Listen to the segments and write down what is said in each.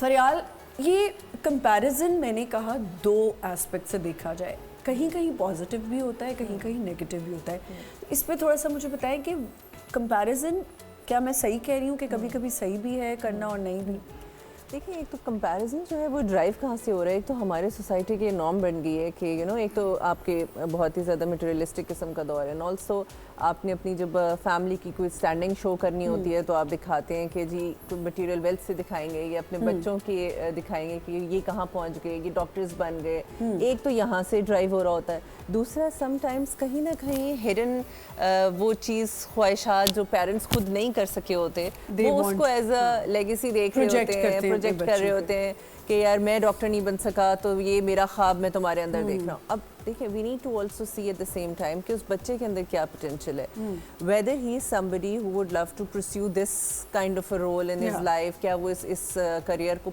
فریال یہ کمپیریزن میں نے کہا دو ایسپیکٹ سے دیکھا جائے, کہیں کہیں پازیٹیو بھی ہوتا ہے, کہیں کہیں نیگیٹیو بھی ہوتا ہے. اس پہ تھوڑا سا مجھے بتائیں کہ کمپیریزن کیا میں صحیح کہہ رہی ہوں کہ کبھی کبھی صحیح بھی ہے کرنا اور نہیں بھی؟ دیکھیں ایک تو کمپیریزن جو ہے وہ ڈرائیو کہاں سے ہو رہا ہے, ایک تو ہمارے سوسائٹی کی نارم بن گئی ہے کہ ایک تو آپ کے بہت ہی زیادہ مٹیریلسٹک قسم کا دور ہے, اینڈ آلسو آپ نے اپنی جب فیملی کی کوئی اسٹینڈنگ شو کرنی ہوتی ہے تو آپ دکھاتے ہیں کہ جی کوئی مٹیریل ویلتھ سے دکھائیں گے, یا اپنے بچوں کے دکھائیں گے کہ یہ کہاں پہنچ گئے, یہ ڈاکٹرز بن گئے. ایک تو یہاں سے ڈرائیو ہو رہا ہوتا ہے. دوسرا سم ٹائمز کہیں نہ کہیں ہڈن وہ چیز خواہشات جو پیرنٹس خود نہیں کر سکے ہوتے, وہ اس کو ایز اے لیگیسی دیکھ رہے ہوتے ہیں, پروجیکٹ کر رہے ہوتے ہیں کہ یار میں ڈاکٹر نہیں بن سکا تو یہ میرا خواب میں تمہارے اندر دیکھ رہا ہوں. اب دیکھیں we need to also see at the same time کہ اس بچے کے اندر کیا پوٹینشیل ہے, whether he is somebody who would love to pursue this kind of a role in his life, کیا وہ اس کریئر کو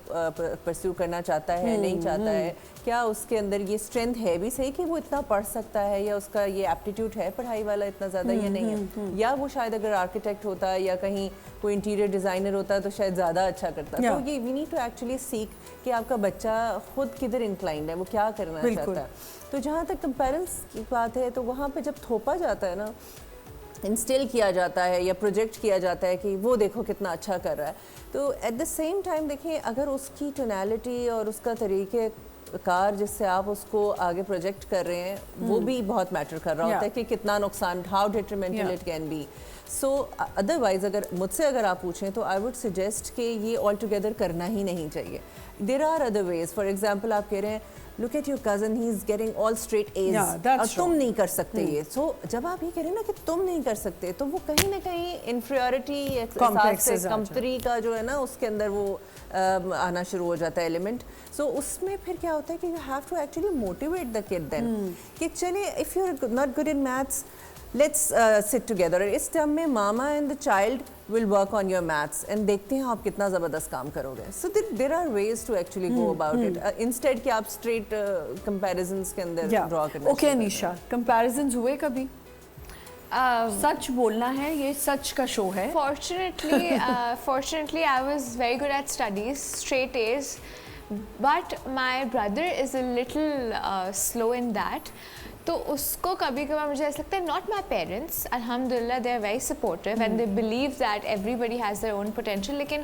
پرسیو کرنا چاہتا ہے نہیں چاہتا ہے, کیا اس کے اندر یہ اسٹرینتھ ہے بھی صحیح کہ وہ اتنا پڑھ سکتا ہے, یا اس کا یہ ایپٹیٹیوڈ ہے پڑھائی والا اتنا زیادہ یا نہیں ہے, یا وہ شاید اگر آرکیٹیکٹ ہوتا ہے یا کہیں کوئی انٹیریئر ڈیزائنر ہوتا ہے تو شاید زیادہ اچھا کرتا ہے. تو یہ وی نیڈ ٹو ایکچولی سیک کہ آپ کا بچہ خود کدھر انکلائنڈ ہے, وہ کیا کرنا چاہتا ہے. تو جہاں تک کمپیرنس کی بات ہے تو وہاں پہ جب تھوپا جاتا ہے نا, انسٹل کیا جاتا ہے یا پروجیکٹ کیا جاتا ہے کہ وہ دیکھو کتنا اچھا کر رہا ہے, تو ایٹ دا سیم ٹائم دیکھیں اگر اس کی ٹونیلٹی اور اس کا طریقہ کار جس سے آپ اس کو آگے پروجیکٹ کر رہے ہیں وہ بھی بہت میٹر کر رہا ہوتا ہے کہ کتنا نقصان, how detrimental it can be. So otherwise اگر مجھ سے اگر آپ پوچھیں تو آئی وڈ سجیسٹ کہ یہ آل ٹوگیدر کرنا ہی نہیں چاہیے. There are other ways. For example آپ کہہ رہے ہیں look at your cousin, he is getting all straight A's, اور تم نہیں کر سکتے یہ. سو جب آپ یہ کہہ رہے ہیں نا کہ تم نہیں کر سکتے تو وہ کہیں نہ کہیں انفیریورٹی کمپری کا جو ہے نا اس کے اندر وہ آنا شروع ہو جاتا ہے ایلیمنٹ. سو اس میں پھر کیا ہوتا ہے کہ you have to actually motivate the kid then کہ چلے if you're not good in maths let's sit together. اس ٹرم میں mama and the child will work on your maths and دیکھتے ہیں آپ کتنا زبردست کام کرو گے. So there are ways to actually go about it instead کہ آپ straight comparisons کے اندر draw کرنا. Okay انیشا, comparisons ہوئے کبھی؟ سچ بولنا ہے, یہ سچ کا شو ہے. Fortunately I was very good at studies, straight A's, but my brother is a little slow in that. تو اس کو کبھی کبھار مجھے ایسا لگتا ہے, ناٹ مائی پیرنٹس الحمد للہ they are very supportive and they believe that everybody has their own potential, لیکن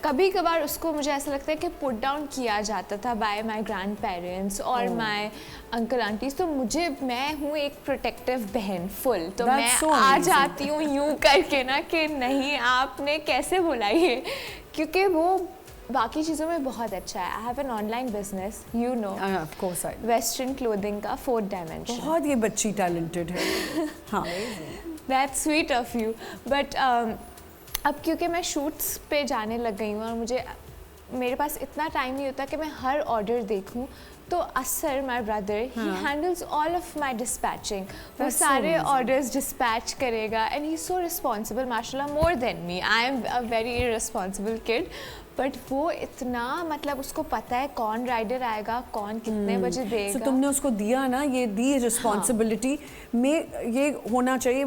کبھی کبھار اس کو مجھے ایسا لگتا ہے کہ پٹ ڈاؤن کیا جاتا تھا بائی مائی گرینڈ پیرنٹس اور مائی انکل آنٹیز. تو میں ہوں ایک پروٹیکٹیو بہن فل, تو میں آ جاتی ہوں یوں کر کے نا کہ نہیں آپ نے کیسے بولا یہ, کیونکہ وہ باقی چیزوں میں بہت اچھا ہے. I have an online business, you know, western clothing کا 4th ڈائمینشن. بہت یہ بچی ٹیلنٹڈ ہے. ہاں that's sweet of you. But اب کیونکہ میں شوٹس پہ جانے لگ گئی ہوں اور میرے پاس اتنا ٹائم نہیں ہوتا کہ میں ہر آرڈر دیکھوں, تو اثر my brother he handles all of my dispatching. وہ سارے آرڈرز ڈسپیچ کرے گا and he is so responsible ماشاء اللہ, more than me. I am a very irresponsible kid, but وہ اتنا مطلب اس کو پتہ ہے کون رائڈر آئے گا, کون کتنے بجے دے گا. تم نے اس کو دیا نا, یہ دی رسپانسبلٹی میں یہ ہونا چاہیے.